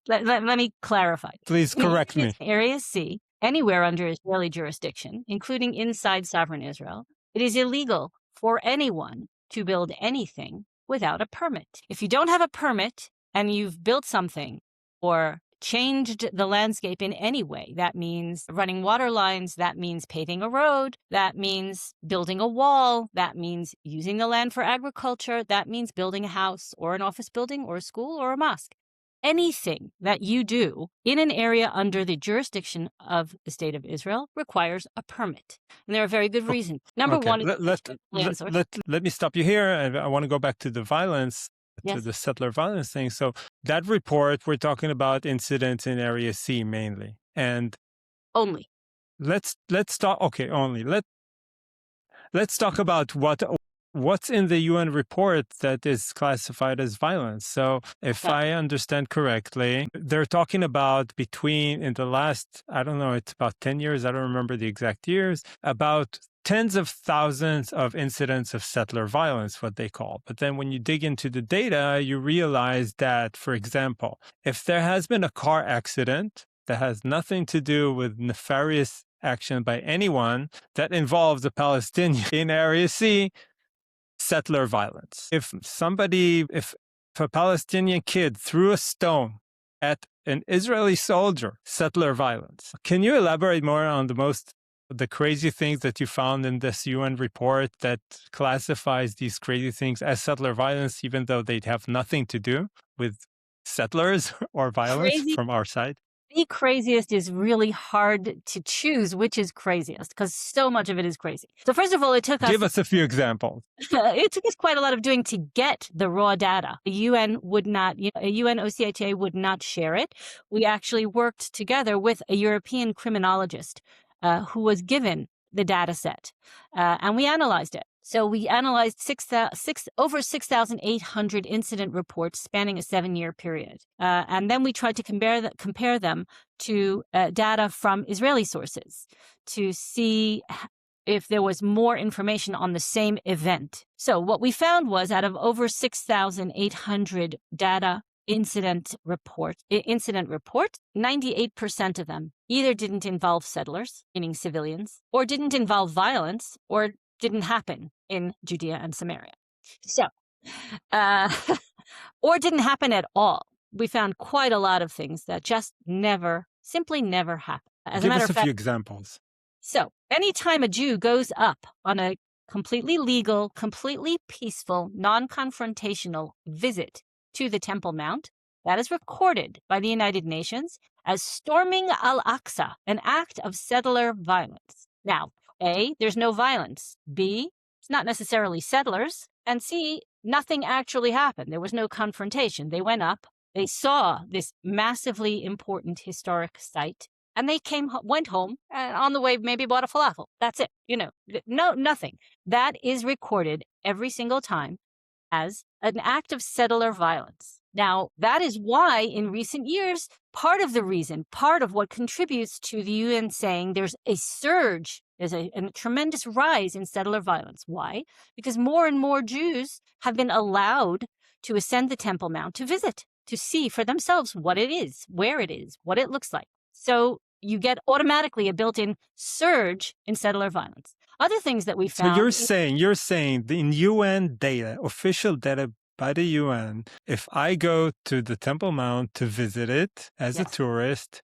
let me clarify. Please correct me. Area C, anywhere under Israeli jurisdiction, including inside sovereign Israel, it is illegal for anyone to build anything without a permit. If you don't have a permit and you've built something, or changed the landscape in any way. That means running water lines. That means paving a road. That means building a wall. That means using the land for agriculture. That means building a house or an office building or a school or a mosque. Anything that you do in an area under the jurisdiction of the State of Israel requires a permit. And there are very good reasons. Number one is let me stop you here. I want to go back to the violence, to Yes. the settler violence thing. So that report, we're talking about incidents in Area C mainly. And only. let's talk, okay, only. Let's talk about what's in the UN report that is classified as violence. So if I understand correctly, they're talking about in the last, I don't know, it's about 10 years, I don't remember the exact years, about tens of thousands of incidents of settler violence, what they call. But then when you dig into the data, you realize that, for example, if there has been a car accident that has nothing to do with nefarious action by anyone that involves a Palestinian in Area C, settler violence. If a Palestinian kid threw a stone at an Israeli soldier, settler violence. Can you elaborate more on the crazy things that you found in this UN report that classifies these crazy things as settler violence, even though they have nothing to do with settlers or violence from our side? The craziest is really hard to choose which is craziest because so much of it is crazy. So first of all, it took us... Give us a few examples. It took us quite a lot of doing to get the raw data. The UN would not, a UN OCHA would not share it. We actually worked together with a European criminologist who was given the data set, and we analyzed it. So we analyzed over 6,800 incident reports spanning a 7-year period. And then we tried to compare them to data from Israeli sources to see if there was more information on the same event. So what we found was out of over 6,800 data incident reports, 98% of them either didn't involve settlers, meaning civilians, or didn't involve violence, or didn't happen in Judea and Samaria. So, or didn't happen at all. We found quite a lot of things that just simply never happened. Give us a few examples. So, anytime a Jew goes up on a completely legal, completely peaceful, non-confrontational visit to the Temple Mount, that is recorded by the United Nations as storming Al-Aqsa, an act of settler violence. Now, A, there's no violence. B, it's not necessarily settlers. And C, nothing actually happened. There was no confrontation. They went up, they saw this massively important historic site, and they went home, and on the way maybe bought a falafel. That's it. Nothing. That is recorded every single time as an act of settler violence. Now, that is why in recent years, part of what contributes to the UN saying there's a surge, there's a tremendous rise in settler violence. Why? Because more and more Jews have been allowed to ascend the Temple Mount to visit, to see for themselves what it is, where it is, what it looks like. So you get automatically a built-in surge in settler violence. Other things that we found... So you're saying in UN data, official data by the UN, if I go to the Temple Mount to visit it as a tourist,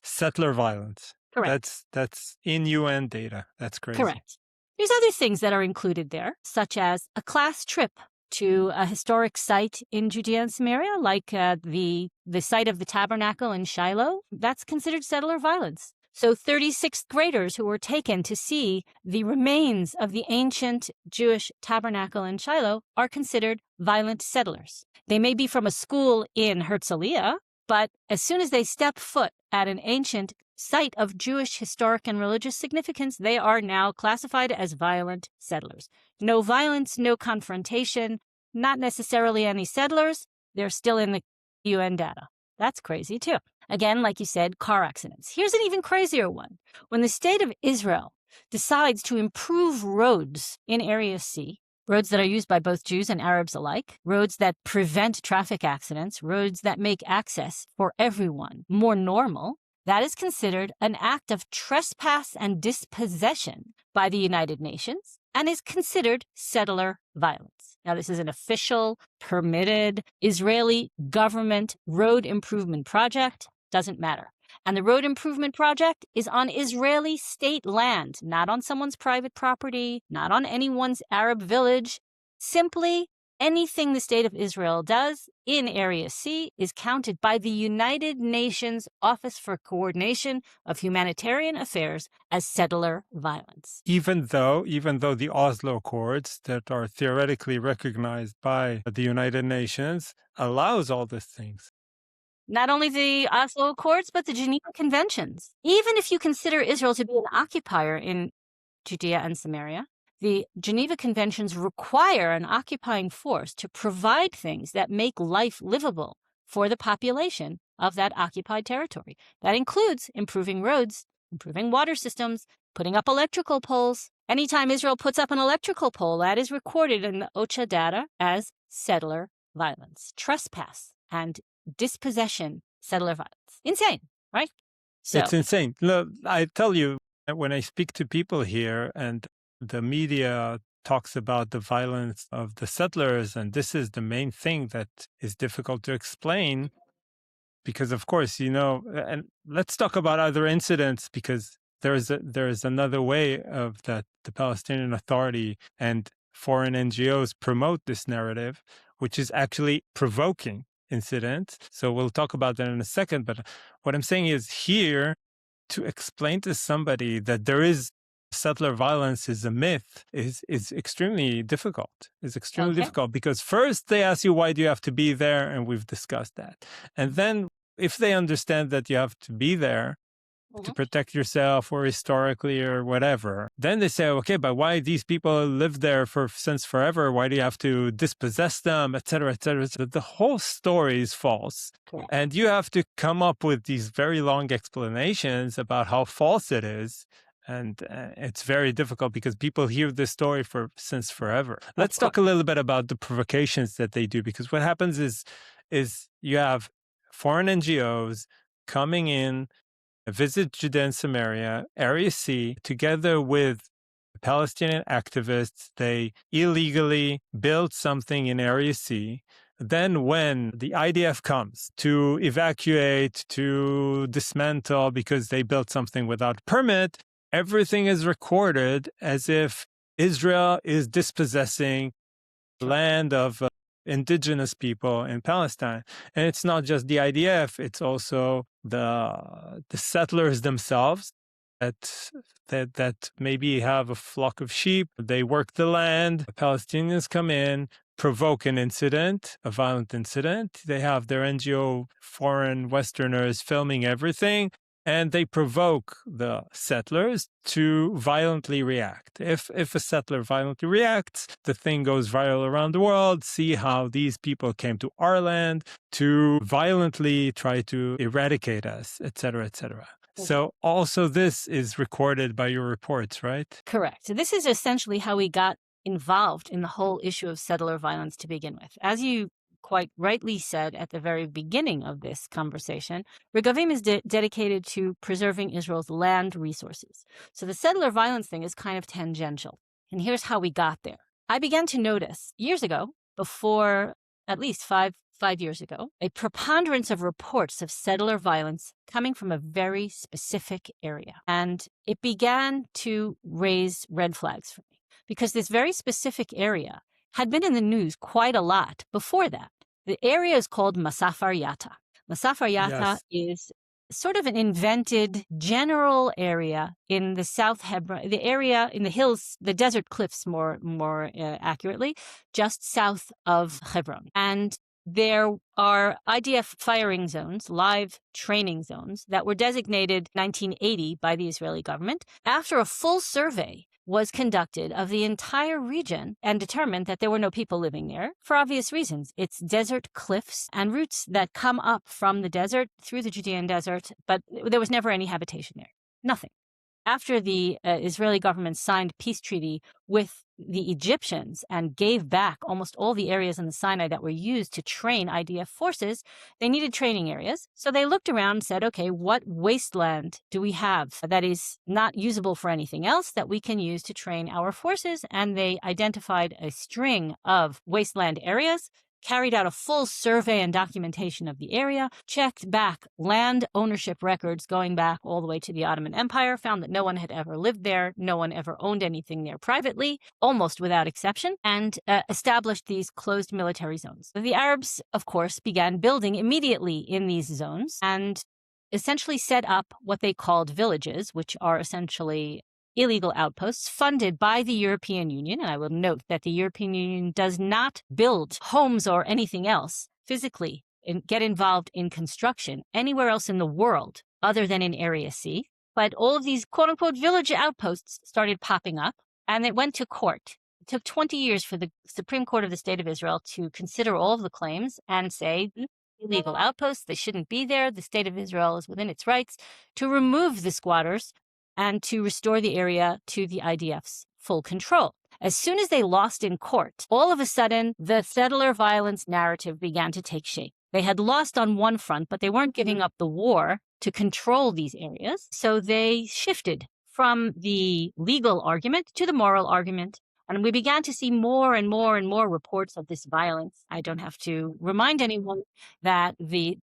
settler violence. Correct. That's in UN data. That's crazy. Correct. There's other things that are included there, such as a class trip to a historic site in Judea and Samaria, like the site of the tabernacle in Shiloh. That's considered settler violence. So 36th graders who were taken to see the remains of the ancient Jewish tabernacle in Shiloh are considered violent settlers. They may be from a school in Herzliya, but as soon as they step foot at an ancient site of Jewish historic and religious significance, they are now classified as violent settlers. No violence, no confrontation, not necessarily any settlers. They're still in the UN data. That's crazy too. Again, like you said, car accidents. Here's an even crazier one. When the state of Israel decides to improve roads in Area C, roads that are used by both Jews and Arabs alike, roads that prevent traffic accidents, roads that make access for everyone more normal, that is considered an act of trespass and dispossession by the United Nations and is considered settler violence. Now, this is an official, permitted Israeli government road improvement project doesn't matter. And the road improvement project is on Israeli state land, not on someone's private property, not on anyone's Arab village. Simply anything the state of Israel does in Area C is counted by the United Nations Office for Coordination of Humanitarian Affairs as settler violence. Even though the Oslo Accords that are theoretically recognized by the United Nations allows all these things. Not only the Oslo Accords, but the Geneva Conventions. Even if you consider Israel to be an occupier in Judea and Samaria, the Geneva Conventions require an occupying force to provide things that make life livable for the population of that occupied territory. That includes improving roads, improving water systems, putting up electrical poles. Anytime Israel puts up an electrical pole, that is recorded in the OCHA data as settler violence, trespass, and dispossession, settler violence. Insane, right? So, it's insane. Look, I tell you, when I speak to people here and the media talks about the violence of the settlers, and this is the main thing that is difficult to explain, because of course, and let's talk about other incidents, because there is another way of that the Palestinian Authority and foreign NGOs promote this narrative, which is actually provoking incidents. So we'll talk about that in a second. But what I'm saying is, here, to explain to somebody that there is settler violence is a myth is extremely difficult. It's extremely difficult, because first they ask you, why do you have to be there? And we've discussed that. And then if they understand that you have to be there to protect yourself or historically or whatever, then they say, okay, but why these people live there since forever? Why do you have to dispossess them, et cetera, et cetera? So the whole story is false. Cool. And you have to come up with these very long explanations about how false it is. And it's very difficult because people hear this story since forever. Let's talk a little bit about the provocations that they do, because what happens is you have foreign NGOs coming in, visit Judea and Samaria, Area C, together with Palestinian activists. They illegally build something in Area C. Then when the IDF comes to evacuate, to dismantle because they built something without permit, everything is recorded as if Israel is dispossessing land of indigenous people in Palestine. And it's not just the IDF, it's also the settlers themselves that maybe have a flock of sheep. They work the land. The Palestinians come in, provoke an incident, a violent incident. They have their NGO foreign Westerners filming everything, and they provoke the settlers to violently react. If a settler violently reacts, the thing goes viral around the world. See how these people came to our land to violently try to eradicate us, et cetera, et cetera. So also this is recorded by your reports, right? Correct. So this is essentially how we got involved in the whole issue of settler violence to begin with. As you quite rightly said at the very beginning of this conversation, Regavim is dedicated to preserving Israel's land resources. So the settler violence thing is kind of tangential. And here's how we got there. I began to notice years ago, before at least five years ago, a preponderance of reports of settler violence coming from a very specific area. And it began to raise red flags for me, because this very specific area had been in the news quite a lot before that. The area is called Masafar Yatta. Masafar Yatta is sort of an invented general area in the South Hebron, the area in the hills, the desert cliffs more accurately, just south of Hebron. And there are IDF firing zones, live training zones, that were designated 1980 by the Israeli government after a full survey was conducted of the entire region and determined that there were no people living there for obvious reasons. It's desert cliffs and routes that come up from the desert through the Judean desert, but there was never any habitation there. Nothing. After the Israeli government signed peace treaty with the Egyptians and gave back almost all the areas in the Sinai that were used to train IDF forces, they needed training areas. So they looked around and said, okay, what wasteland do we have that is not usable for anything else that we can use to train our forces? And they identified a string of wasteland areas, carried out a full survey and documentation of the area, checked back land ownership records going back all the way to the Ottoman Empire, found that no one had ever lived there, no one ever owned anything there privately, almost without exception, and established these closed military zones. The Arabs, of course, began building immediately in these zones and essentially set up what they called villages, which are essentially illegal outposts funded by the European Union. And I will note that the European Union does not build homes or anything else physically and get involved in construction anywhere else in the world other than in Area C. But all of these quote-unquote village outposts started popping up, and it went to court. It took 20 years for the Supreme Court of the State of Israel to consider all of the claims and say, illegal outposts, they shouldn't be there. The State of Israel is within its rights to remove the squatters and to restore the area to the IDF's full control. As soon as they lost in court, all of a sudden, the settler violence narrative began to take shape. They had lost on one front, but they weren't giving up the war to control these areas. So they shifted from the legal argument to the moral argument. And we began to see more and more and more reports of this violence. I don't have to remind anyone that the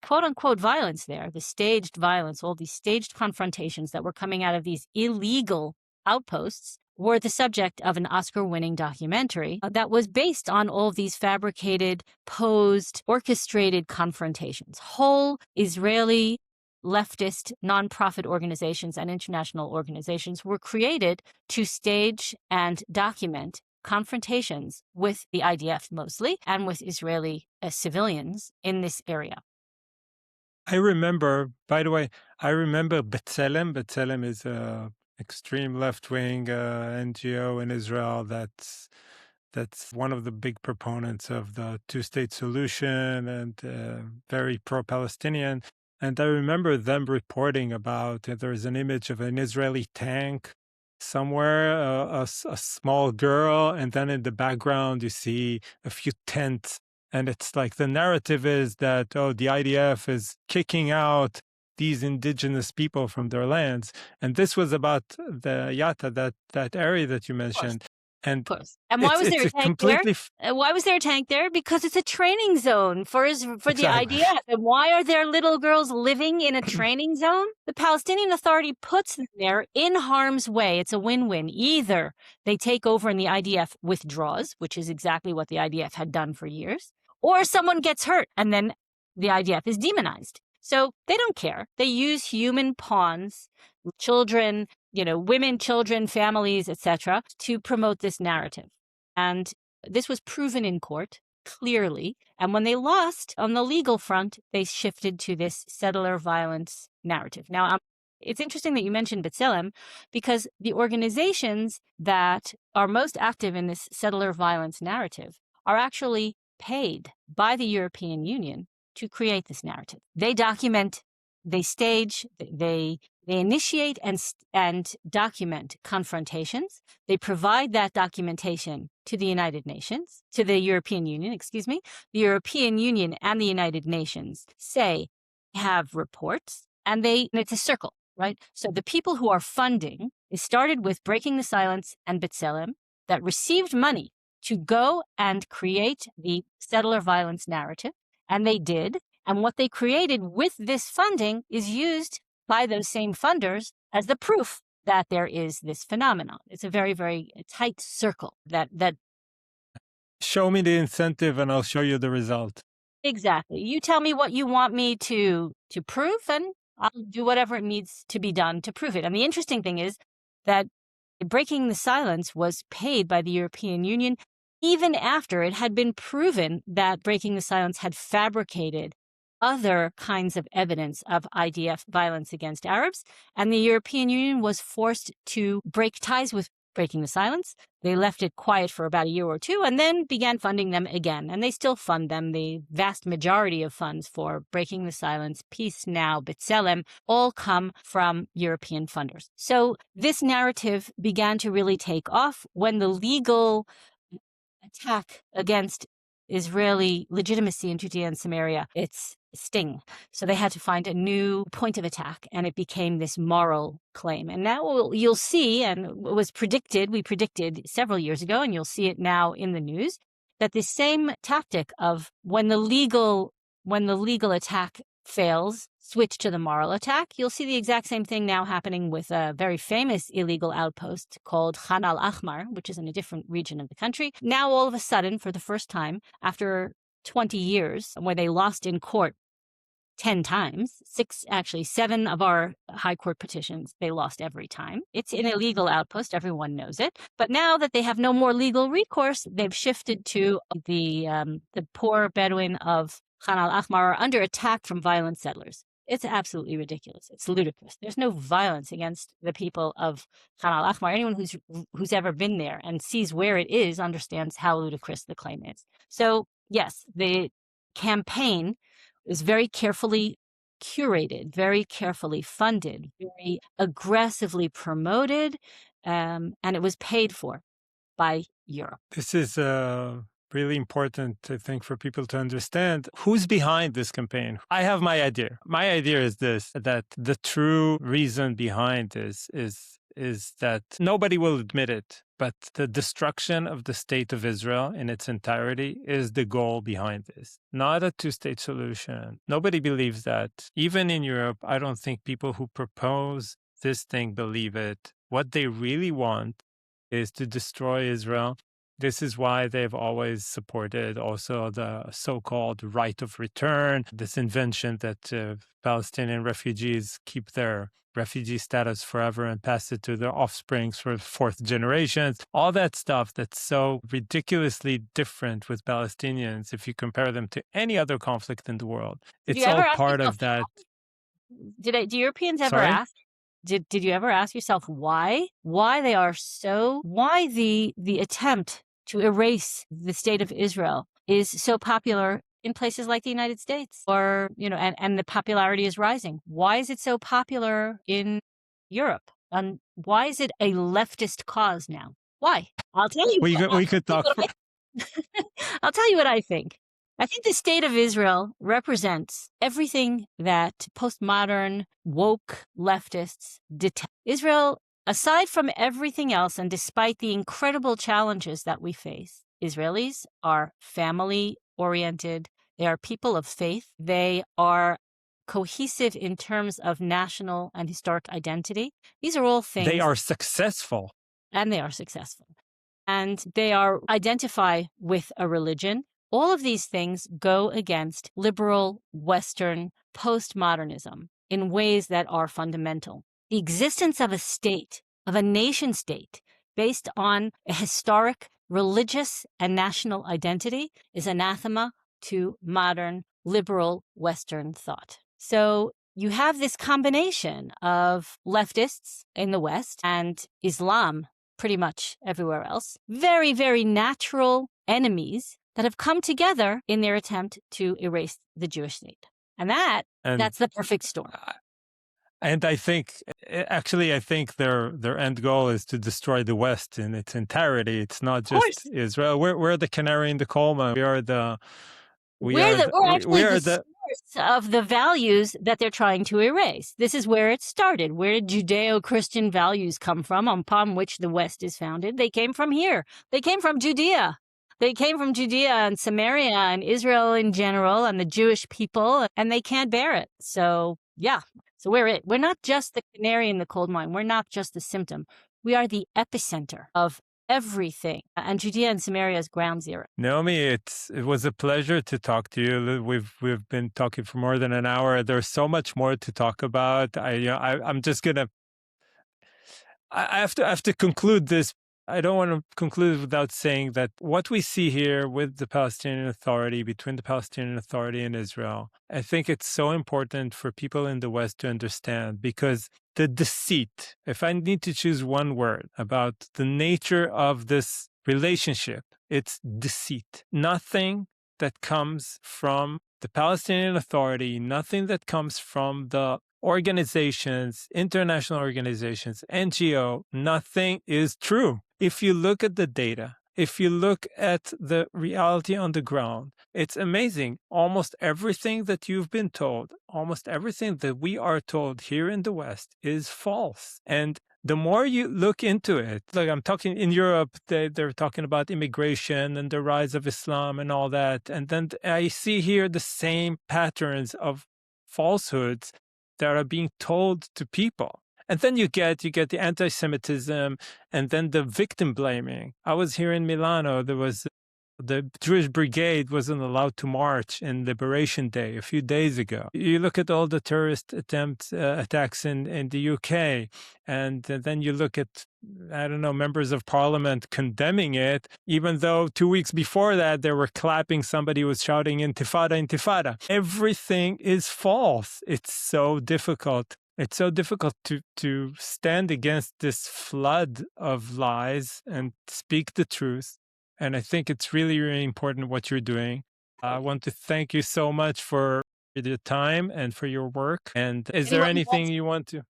quote-unquote violence there, the staged violence, all these staged confrontations that were coming out of these illegal outposts were the subject of an Oscar-winning documentary that was based on all of these fabricated, posed, orchestrated confrontations. Whole Israeli leftist nonprofit organizations and international organizations were created to stage and document confrontations with the IDF mostly and with Israeli civilians in this area. I remember, by the way, I remember B'Tselem. B'Tselem is a extreme left-wing NGO in Israel that's one of the big proponents of the two-state solution and very pro-Palestinian. And I remember them reporting about there's an image of an Israeli tank somewhere, a small girl, and then in the background you see a few tents. And it's like the narrative is that, the IDF is kicking out these indigenous people from their lands. And this was about the Yatta, that area that you mentioned. Of course. And why was there a tank there? Why was there a tank there? Because it's a training zone for exactly. The IDF. And why are there little girls living in a training zone? The Palestinian Authority puts them there in harm's way. It's a win-win. Either they take over and the IDF withdraws, which is exactly what the IDF had done for years, or someone gets hurt and then the IDF is demonized. So they don't care. They use human pawns, children, women, children, families, etc., to promote this narrative. And this was proven in court clearly. And when they lost on the legal front, they shifted to this settler violence narrative. Now, it's interesting that you mentioned B'Tselem, because the organizations that are most active in this settler violence narrative are actually paid by the European Union to create this narrative. They document, they stage, they initiate and document confrontations. They provide that documentation to the United Nations, to the European Union, The European Union and the United Nations have reports, and it's a circle, right? So the people who are funding, it started with Breaking the Silence and B'Tselem that received money to go and create the settler violence narrative, and they did. And what they created with this funding is used by those same funders as the proof that there is this phenomenon. It's a very, very tight circle that show me the incentive and I'll show you the result. Exactly. You tell me what you want me to prove, and I'll do whatever it needs to be done to prove it. And the interesting thing is that Breaking the Silence was paid by the European Union even after it had been proven that Breaking the Silence had fabricated other kinds of evidence of IDF violence against Arabs, and the European Union was forced to break ties with Breaking the Silence. They left it quiet for about a year or two and then began funding them again, and they still fund them. The vast majority of funds for Breaking the Silence, Peace Now, B'Tselem, all come from European funders. So this narrative began to really take off when the legal attack against Israeli legitimacy in Judea and Samaria, its sting. So they had to find a new point of attack, and it became this moral claim. And now you'll see, and it was predicted, we predicted several years ago, and you'll see it now in the news, that the same tactic of when the legal attack fails, switch to the moral attack. You'll see the exact same thing now happening with a very famous illegal outpost called Khan al-Ahmar, which is in a different region of the country. Now, all of a sudden, for the first time, after 20 years, where they lost in court 10 times, 7 of our high court petitions, they lost every time. It's an illegal outpost. Everyone knows it. But now that they have no more legal recourse, they've shifted to the poor Bedouin of Khan al-Ahmar are under attack from violent settlers. It's absolutely ridiculous. It's ludicrous. There's no violence against the people of Khan al-Ahmar. Anyone who's ever been there and sees where it is understands how ludicrous the claim is. So, yes, the campaign is very carefully curated, very carefully funded, very aggressively promoted, and it was paid for by Europe. This is really important, I think, for people to understand who's behind this campaign. I have my idea. My idea is this, that the true reason behind this is that nobody will admit it, but the destruction of the state of Israel in its entirety is the goal behind this, not a two-state solution. Nobody believes that. Even in Europe, I don't think people who propose this thing believe it. What they really want is to destroy Israel. This is why they've always supported also the so-called right of return, this invention that Palestinian refugees keep their refugee status forever and pass it to their offsprings for fourth generations. All that stuff that's so ridiculously different with Palestinians if you compare them to any other conflict in the world. It's all part of that. Do Europeans ever Sorry? ask? Did you ever ask yourself why they are why the attempt to erase the state of Israel is so popular in places like the United States, or, and the popularity is rising? Why is it so popular in Europe? And why is it a leftist cause now? Why? I'll tell you. We could talk. I'll tell you what I think. I think the state of Israel represents everything that postmodern, woke leftists detest. Israel, aside from everything else, and despite the incredible challenges that we face, Israelis are family-oriented. They are people of faith. They are cohesive in terms of national and historic identity. These are all things. They are successful. And they are successful. And they identify with a religion. All of these things go against liberal, Western, postmodernism in ways that are fundamental. The existence of a state, of a nation state, based on a historic, religious, and national identity is anathema to modern, liberal, Western thought. So you have this combination of leftists in the West and Islam pretty much everywhere else, very, very natural enemies that have come together in their attempt to erase the Jewish state. And that's the perfect storm. And I think their end goal is to destroy the West in its entirety. It's not just Israel. We're the canary in the coal mine. We're the source of the values that they're trying to erase. This is where it started. Where did Judeo-Christian values come from, upon which the West is founded? They came from here. They came from Judea. They came from Judea and Samaria and Israel in general and the Jewish people, and they can't bear it. So, yeah. So we're it. We're not just the canary in the coal mine. We're not just the symptom. We are the epicenter of everything. And Judea and Samaria is ground zero. Naomi, it was a pleasure to talk to you. We've been talking for more than an hour. There's so much more to talk about. I'm just gonna. I have to conclude this. I don't want to conclude without saying that what we see here with the Palestinian Authority, between the Palestinian Authority and Israel, I think it's so important for people in the West to understand, because the deceit, if I need to choose one word about the nature of this relationship, it's deceit. Nothing that comes from the Palestinian Authority, nothing that comes from the organizations, international organizations, NGO, nothing is true. If you look at the data, if you look at the reality on the ground, it's amazing. Almost everything that you've been told, almost everything that we are told here in the West is false. And the more you look into it, like I'm talking in Europe, they're talking about immigration and the rise of Islam and all that. And then I see here the same patterns of falsehoods that are being told to people. And then you get the anti-Semitism and then the victim blaming. I was here in Milano. There was the Jewish Brigade wasn't allowed to march in Liberation Day a few days ago. You look at all the terrorist attacks in the UK, and then you look at, I don't know, members of parliament condemning it, even though 2 weeks before that they were clapping, somebody was shouting intifada, intifada. Everything is false. It's so difficult. It's so difficult to stand against this flood of lies and speak the truth. And I think it's really, really important what you're doing. I want to thank you so much for your time and for your work. And is there anything you want to?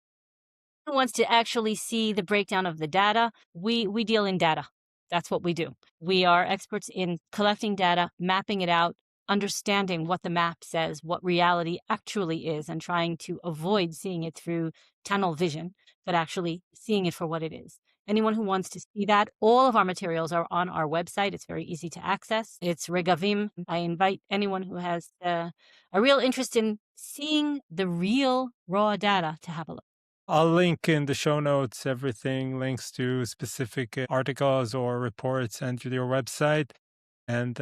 Who wants to actually see the breakdown of the data, we deal in data. That's what we do. We are experts in collecting data, mapping it out, understanding what the map says, what reality actually is, and trying to avoid seeing it through tunnel vision, but actually seeing it for what it is. Anyone who wants to see that, all of our materials are on our website. It's very easy to access. It's Regavim. I invite anyone who has a real interest in seeing the real raw data to have a look. I'll link in the show notes everything, links to specific articles or reports and to your website. And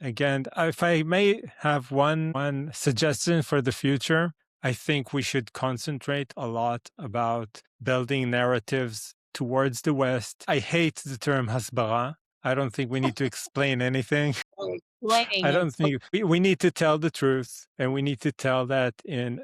again, if I may have one suggestion for the future, I think we should concentrate a lot about building narratives towards the West. I hate the term hasbara. I don't think we need to explain anything. I don't think we need to tell the truth, and we need to tell that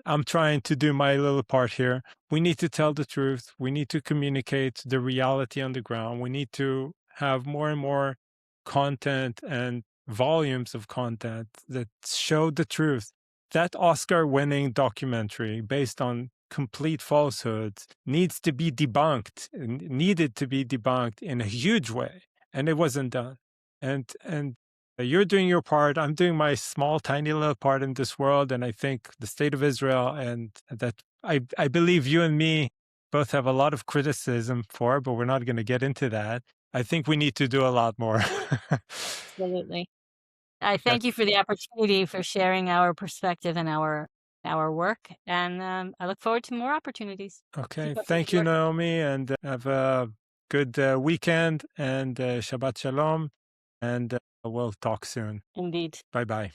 I'm trying to do my little part here. We need to tell the truth. We need to communicate the reality on the ground. We need to have more and more content and volumes of content that show the truth. That Oscar-winning documentary based on complete falsehoods needed to be debunked in a huge way, and it wasn't done. And you're doing your part. I'm doing my small, tiny little part in this world. And I think the state of Israel, and that I believe you and me both have a lot of criticism for, but we're not going to get into that. I think we need to do a lot more. Absolutely. I thank you for the opportunity for sharing our perspective and our work. And I look forward to more opportunities. Okay. Thank you, Naomi, and have a good weekend and Shabbat Shalom. And we'll talk soon. Indeed. Bye-bye.